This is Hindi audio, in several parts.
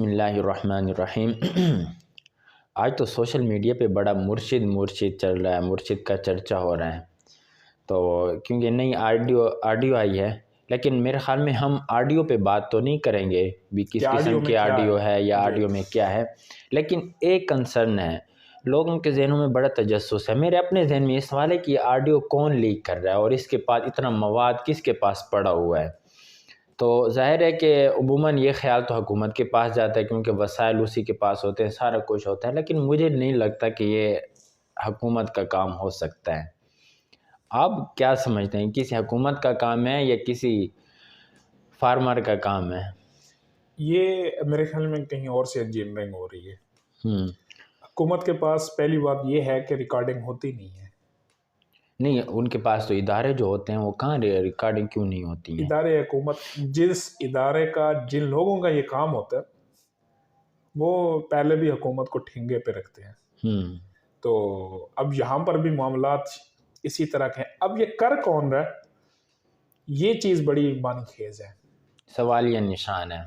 बिस्मिल्लाहिर्रहमानिर्रहीम। आज तो सोशल मीडिया पे बड़ा मुर्शिद मुर्शिद चल रहा है, मुर्शिद का चर्चा हो रहा है। तो क्योंकि नई ऑडियो ऑडियो आई है, लेकिन मेरे ख्याल में हम ऑडियो पे बात तो नहीं करेंगे भी किस क्या किस्म ऑडियो की में क्या ऑडियो है या जी ऑडियो में क्या है। लेकिन एक कंसर्न है, लोगों के जहनों में बड़ा तजस्सुस है। मेरे अपने जहन में ये सवाल है कि ऑडियो कौन लीक कर रहा है और इसके पास इतना मवाद किसके पास पड़ा हुआ है। तो ज़ाहिर है कि उमूमन ये ख़्याल तो हुकूमत के पास जाता है क्योंकि वसाइल उसी के पास होते हैं, सारा कुछ होता है, लेकिन मुझे नहीं लगता कि ये हुकूमत का काम हो सकता है। आप क्या समझते हैं, किसी हुकूमत का काम है या किसी फार्मर का काम है? ये मेरे ख्याल में कहीं और से इंजीनियरिंग हो रही है। हुँ। हुकूमत के पास पहली बात ये है कि रिकॉर्डिंग होती नहीं है। नहीं, उनके पास तो इदारे जो होते हैं वो कहाँ रिकॉर्डिंग क्यों नहीं होती हैं? इदारे हुकूमत जिस इदारे का जिन लोगों का ये काम होता है वो पहले भी हुकूमत को ठेंगे पे रखते हैं। हुँ। तो अब यहाँ पर भी मामलात इसी तरह के हैं। अब ये कर कौन रहा है, ये चीज़ बड़ी मानीखेज है। सवालिया निशान है।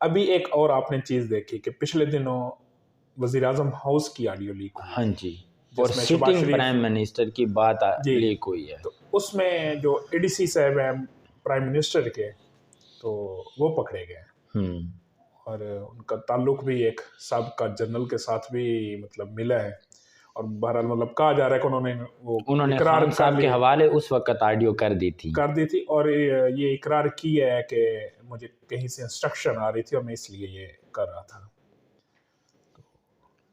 अभी एक और आपने चीज़ देखी कि पिछले दिनों वज़ीर आज़म हाउस की ऑडियो लीक हुई हाँ थी, जी, और जिसमें शहबाज सिटिंग शरीफ प्राइम मिनिस्टर की बात जी, लीक हुई है। तो उसमें जो एडीसी साहब हैं प्राइम मिनिस्टर के, तो वो पकड़े गए हुँ। और उनका ताल्लुक भी एक साबिका जनरल के साथ भी मतलब मिला है। और बहरहाल मतलब कहा जा रहा है कि उन्होंने वो उन्होंने इकरार खान कर साहब के लिए हवाले उस वक़्त ऑडियो कर दी थी। और ये इकरार किया है कि मुझे कहीं से इंस्ट्रक्शन आ रही थी और मैं इसलिए ये कर रहा था।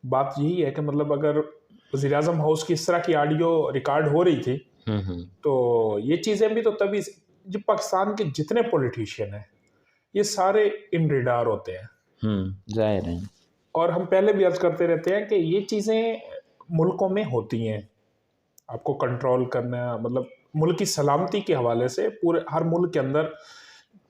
बात यही है कि मतलब अगर वज़ीर आज़म हाउस की इस तरह की ऑडियो रिकॉर्ड हो रही थी, हुँ, हुँ। तो ये चीज़ें भी तो तभी जो पाकिस्तान के जितने पॉलिटिशियन हैं ये सारे इन रिडार होते हैं। ज़ाहिर है। और हम पहले भी अर्ज करते रहते हैं कि ये चीज़ें मुल्कों में होती हैं। आपको कंट्रोल करना मतलब मुल्क की सलामती के हवाले से पूरे हर मुल्क के अंदर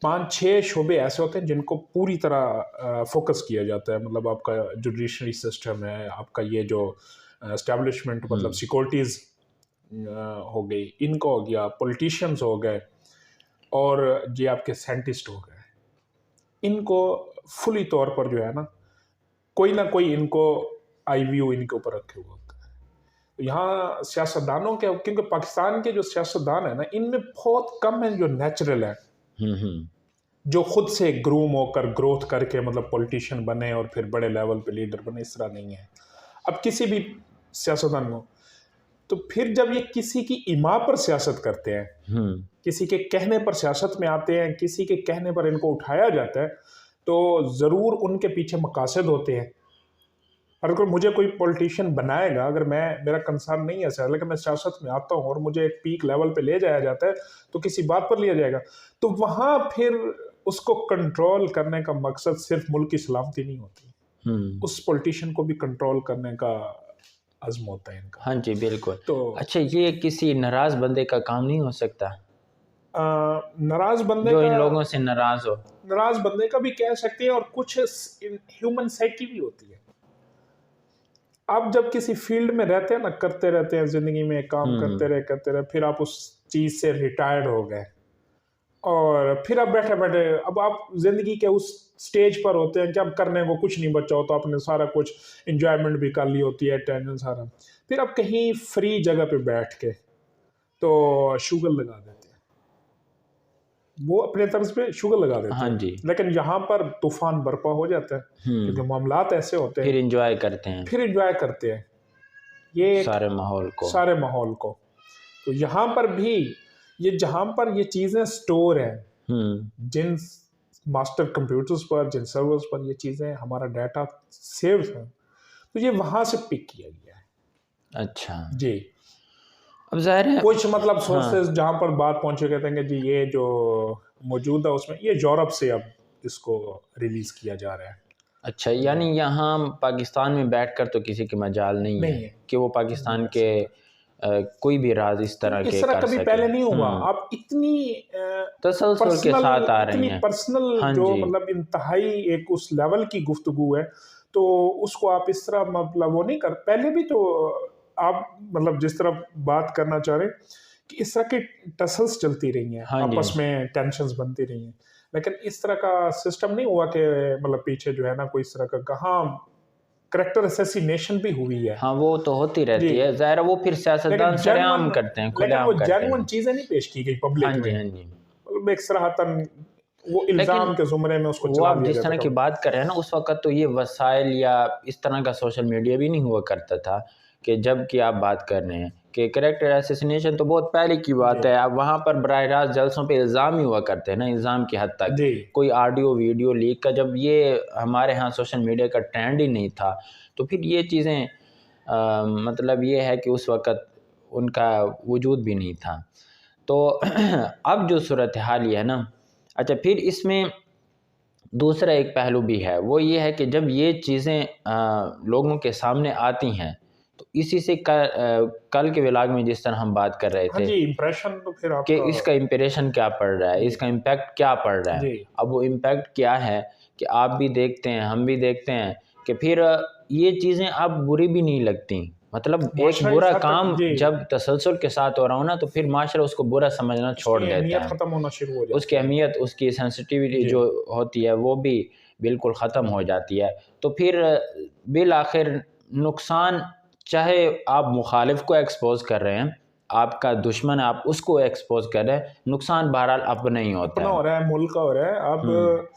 5-6 शोबे ऐसे होते हैं जिनको पूरी तरह फोकस किया जाता है। मतलब आपका जुडिशरी सिस्टम है, आपका ये जो एस्टेब्लिशमेंट मतलब हुँ। सिक्योरिटीज़ हो गई, इनको हो गया, पॉलिटिशियंस हो गए और ये आपके साइंटिस्ट हो गए। इनको फुली तौर पर जो है ना कोई इनको आईवीयू इनके ऊपर रखे हुए होता है। तो यहाँ सियासतदानों के, क्योंकि पाकिस्तान के जो सियासतदान है ना, इनमें बहुत कम है जो नेचुरल है, हुँ, हुँ। जो खुद से ग्रूम होकर ग्रोथ करके मतलब पॉलिटिशियन बने और फिर बड़े लेवल पे लीडर बने, इस तरह नहीं है। अब किसी भी सियासतदान को, तो फिर जब ये किसी की इमा पर सियासत करते हैं, हुँ। किसी के कहने पर सियासत में आते हैं, किसी के कहने पर इनको उठाया जाता है, तो ज़रूर उनके पीछे मकासद होते हैं। और अगर मुझे कोई पॉलिटिशियन बनाएगा, अगर मेरा कंसर्न नहीं है सर, लेकिन मैं सियासत में आता हूँ और मुझे एक पीक लेवल पे ले जाया जाता है, तो किसी बात पर लिया जाएगा, तो वहाँ फिर उसको कंट्रोल करने का मकसद सिर्फ मुल्क की सलामती नहीं होती, हुँ। उस पॉलिटिशियन को भी कंट्रोल करने का अज़्म होता है इनका। हाँ जी, बिल्कुल। तो अच्छा, ये किसी नाराज़ बंदे का काम नहीं हो सकता? नाराज़ बंदे जो का इन लोगों से नाराज़ हो? नाराज़ बंदे का भी कह सकते हैं, और कुछ ह्यूमन साइकी भी होती है। आप जब किसी फील्ड में रहते हैं ना, करते रहते हैं ज़िंदगी में, काम हुँ, हुँ। करते रहे, फिर आप उस चीज़ से रिटायर्ड हो गए और फिर आप बैठे-बैठे अब आप ज़िंदगी के उस स्टेज पर होते हैं कि अब करने को कुछ नहीं बचा हो, तो आपने सारा कुछ एन्जॉयमेंट भी कर ली होती है, टेंशन सारा। फिर आप कहीं फ्री जगह पे बैठ के तो शुगर लगा देते हैं। वो अपने तर्ज पे शुगर लगा देते हाँ हैं, जी। लेकिन यहाँ पर तूफ़ान बरपा हो जाता है, क्योंकि हुँ। मामलात ऐसे होते हैं, फिर एन्जॉय करते हैं फिर एन्जॉय करते हैं। ये एक सारे माहौल को। सारे माहौल को। तो यहाँ पर भी ये जहाँ पर ये चीज़ें स्टोर हैं, हुँ। जिन मास्टर कंप्यूटर्स पर, जिन सर्वर्स पर ये चीज़ें हमारा डाटा सेव है, तो ये वहाँ से पिक किया गया है। अच्छा। जी। अब ज़ाहिर है। कुछ मतलब हाँ। सोर्सेज़ जहाँ पर बात पहुँची कहते हैं कि जी ये जो मौजूद है उसमें ये यूरोप से अब इसको रिलीज़ किया जा रहा है। अच्छा, यानी यहाँ पाकिस्तान में बैठकर तो किसी की मजाल नहीं है नहीं है, कि वो नहीं पाकिस्तान बैठ के सकता। कोई भी राज़ इस तरह इस के तरह कर कभी सके। पहले नहीं हुआ। हुँ। आप इतनी तसलसल के पर्सनल साथ आ रही इतनी हैं। पर्सनल हाँ जो जी। मतलब इंतहाई एक उस लेवल की गुफ्तगू है, तो उसको आप इस तरह मतलब वो नहीं कर, पहले भी तो आप मतलब जिस तरह बात करना चाह रहे हैं कि इस तरह की टसल्स चलती रही हैं, हाँ जी। आपस में टेंशन्स बनती रही हैं, लेकिन इस तरह का सिस्टम नहीं हुआ कि मतलब पीछे जो है ना कोई इस तरह का कहाँ करेक्टर असैसिनेशन भी हुई है। हाँ वो तो होती जी, रहती है, ज़ाहिर है वो फिर सियासतदान लेकिन सरेआम जेन्युइन करते हैं, लेकिन वो खुलेआम करते जेन्युइन हैं। चीजें नहीं पेश की गई हाँ पब्लिक जी, में, हाँ जी। मतलब एक सराहतन वो लेकिन इल्जाम के जुमरे में उसको वो चला आप दिया जिस जाता तरह था। की बात कर रहे हैं ना, उस वक़्त तो ये वसाइल या इस तरह का सोशल मीडिया भी नहीं हुआ करता था, कि जब की आप बात कर रहे हैं कि कैरेक्टर असैसिनेशन तो बहुत पहले की बात जी, है। अब वहाँ पर बराह रास्त जलसों पे इल्ज़ाम ही हुआ करते हैं ना, इल्ज़ाम की हद तक। जी, कोई ऑडियो वीडियो लीक का जब ये हमारे यहाँ सोशल मीडिया का ट्रेंड ही नहीं था, तो फिर ये चीज़ें मतलब ये है कि उस वक़्त उनका वजूद भी नहीं था। तो अब जो सूरत हाल ये है ना, अच्छा फिर इसमें दूसरा एक पहलू भी है, वो ये है कि जब ये चीज़ें लोगों के सामने आती हैं, तो इसी से कल के व्लॉग में जिस तरह हम बात कर रहे हाँ थे जी, इम्प्रेशन तो फिर कि आपका। इसका इम्प्रेशन क्या पड़ रहा है, जी, इसका इम्पैक्ट क्या पड़ रहा है। जी, अब वो इम्पैक्ट क्या है कि आप भी देखते हैं, हम भी देखते हैं कि फिर ये चीज़ें अब बुरी भी नहीं लगती। मतलब एक मुआशरा इस बुरा हद तक, काम जी, जब तसलसल के साथ हो रहा हो ना, तो फिर माशरा उसको बुरा समझना छोड़ उसकी देता अहमियत है। खत्म होना शुरू हो उसकी जाती है। अहमियत, उसकी सेंसिटिविटी जी, जो होती है वो भी बिल्कुल ख़त्म हो जाती है। तो फिर बिल आखिर नुकसान, चाहे आप मुखालिफ को एक्सपोज़ कर रहे हैं, आपका दुश्मन आप उसको एक्सपोज़ कर रहे हैं, नुकसान बहरहाल अपना ही होता अपना है। हो रहा है, मुल्क का हो रहा है। हुँ, अब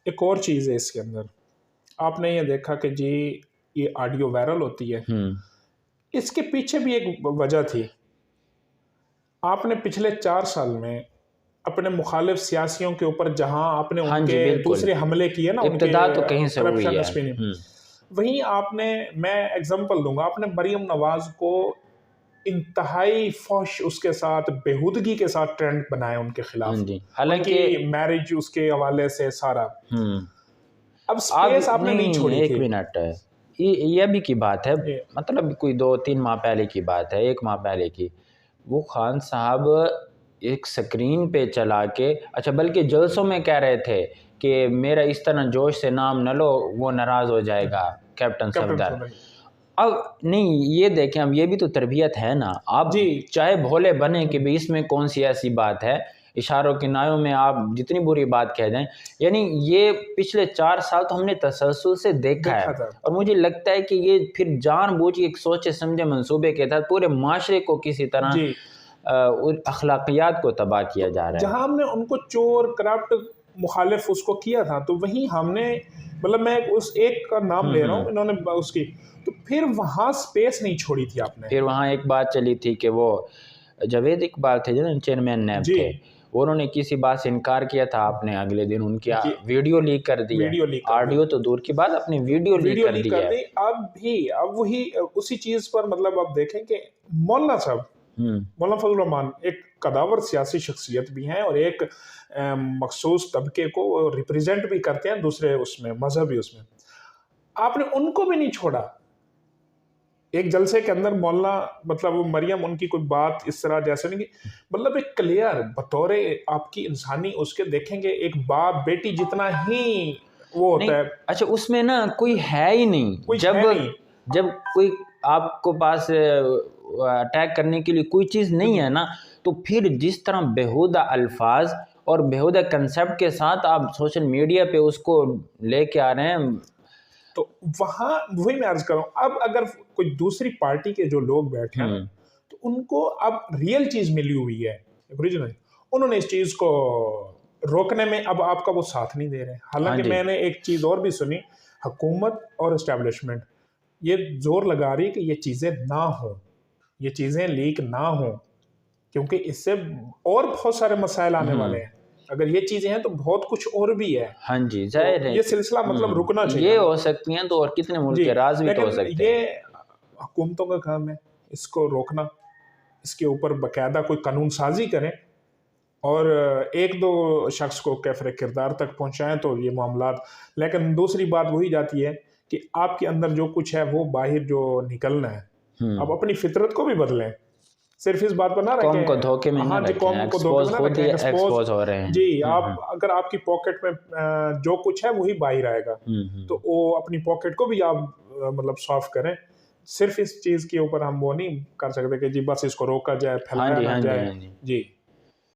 एक और चीज़ है इसके अंदर, आपने ये देखा कि जी ये ऑडियो वायरल होती है, हुँ। इसके पीछे भी एक वजह थी। आपने पिछले 4 साल में अपने मुखालिफ सियासियों के ऊपर जहाँ आपने हाँ जी, उनके बिल्कुल। दूसरे हमले किए ना, उनके इब्तिदा तो कहीं से हुई करप्शन है। स्पिन, हुँ, वहीं आपने, मैं एग्जांपल दूंगा, आपने मरियम नवाज को इंतहाई फौश उसके साथ बेहूदगी के साथ ट्रेंड बनाया उनके हाँ खिलाफ, जी। हालाँकि उनकी मैरिज उसके हवाले से सारा। हुँ। अब अब स्पेस आपने नहीं नहीं, छोड़ी 1 थी। मिनट है। ये अभी की बात है, ये मतलब कोई 2-3 माह पहले की बात है, 1 माह पहले की। वो खान साहब एक स्क्रीन पे चला के, अच्छा बल्कि जलसों में कह रहे थे कि मेरा इस तरह जोश से नाम न लो, वो नाराज़ हो जाएगा, कैप्टन कैप्टन सफदर। सौंदर्य। अब नहीं, ये देखें, अब ये भी तो तरबियत है ना। आप जी, चाहे भोले बने कि भई इसमें कौन-सी ऐसी बात है, इशारों किनारों में आप जितनी बुरी बात कह जाएँ, यानी ये पिछले 4 साल तो हमने तसलसल से देखा है। देखा था। और मुझे लगता है कि ये फिर जानबूझ के एक सोचे-समझे मंसूबे के तहत पूरे माशरे को किसी तरह जी, उन अखलाकियात को तबाह किया तो जा रहा है। जहाँ हमने उनको चोर करप्ट मुखालिफ उसको किया था, तो वहीं हमने, मतलब मैं उस एक का नाम हुँ, ले रहा हूँ, हुँ। इन्होंने उसकी, तो फिर वहाँ स्पेस नहीं छोड़ी थी आपने। फिर वहाँ एक बात चली थी कि वो जावेद इकबाल थे जो ना चेयरमैन नैब जी, थे, वो उन्होंने किसी बात से इनकार किया था, आपने अगले दिन उनकी जी, वीडियो लीक कर दी है। वीडियो लीक कर दी। ऑडियो तो दूर की बात, अपनी वीडियो लीक वीडियो कर लीक दी कर है। दी। अब भी, अब वही उसी चीज़ पर, मतलब आप देखें कि मौलाना साहब, हुँ, मौलाना फजल रहमान एक कदावर सियासी शख्सियत भी हैं, और एक मखसूस तबके को रिप्रेजेंट भी करते हैं दूसरे उसमें, मजहबी उसमें। आपने उनको भी नहीं छोड़ा। एक जलसे के अंदर मौलाना, मतलब वो मरियम, उनकी कोई बात इस तरह जैसे नहीं कि, मतलब एक क्लियर बतौर आपकी इंसानी उसके देखेंगे, एक बाप बेटी जितना ही वो नहीं, होता है, अच्छा उसमें ना कोई है ही नहीं। कोई जब है नहीं। जब कोई आपको पास अटैक करने के लिए कोई चीज़ नहीं है ना, तो फिर जिस तरह बेहुदा अल्फाज और बेहुदा कंसेप्ट के साथ आप सोशल मीडिया पे उसको लेके आ रहे हैं। तो वहां वही मैं अर्ज कर रहा हूं, अब अगर कोई दूसरी पार्टी के जो लोग बैठे हैं ना, हुँ, तो उनको अब रियल चीज मिली हुई है, ओरिजिनल, उन्होंने इस चीज को रोकने में अब आपका वो साथ नहीं दे रहे। हाँ हालांकि जी। मैंने एक चीज और भी सुनी, हुकूमत और इस्टेब्लिशमेंट ये जोर लगा रही है कि ये चीजें ना हो, ये चीजें लीक ना हो, क्योंकि इससे और बहुत सारे मसाइल आने वाले हुँ, हैं। अगर ये चीजें हैं तो बहुत कुछ और भी है। हाँ जी, तो ज़ाहिर है ये कि सिलसिला मतलब रुकना चाहिए ये हमें। हो सकती हैं तो और कितने मुल्क जी, के राज़ भी तो हो लेकिन सकते ये हैं। हुकूमतों का काम है इसको रोकना, इसके ऊपर बाकायदा कोई कानून साजी करें, और एक दो शख्स को कैफरे किरदार तक पहुंचाएं तो ये मामलात। लेकिन दूसरी बात वही जाती है कि आपके अंदर जो कुछ है वो बाहर जो निकलना है, आप हुँ, अपनी फितरत को भी बदलें। सिर्फ इस बात पर ना कौम को रखें, धोखे में ना हाँ जी, रखें, कौम को धोखे में एक्सपोज़ ना खुद रखें, ही एक्सपोज। एक्सपोज़ हो रहे हैं। जी, हुँ, आप हुँ, अगर आपकी पॉकेट में जो कुछ है वही बाहर आएगा, हुँ, तो हुँ। वो अपनी पॉकेट को भी आप मतलब साफ करें। सिर्फ इस चीज़ के ऊपर हम वो नहीं कर सकते कि जी बस इसको रोका जाए, हाँ फैलाया जी, ना हाँ जी, जाए। हाँ जी। जी।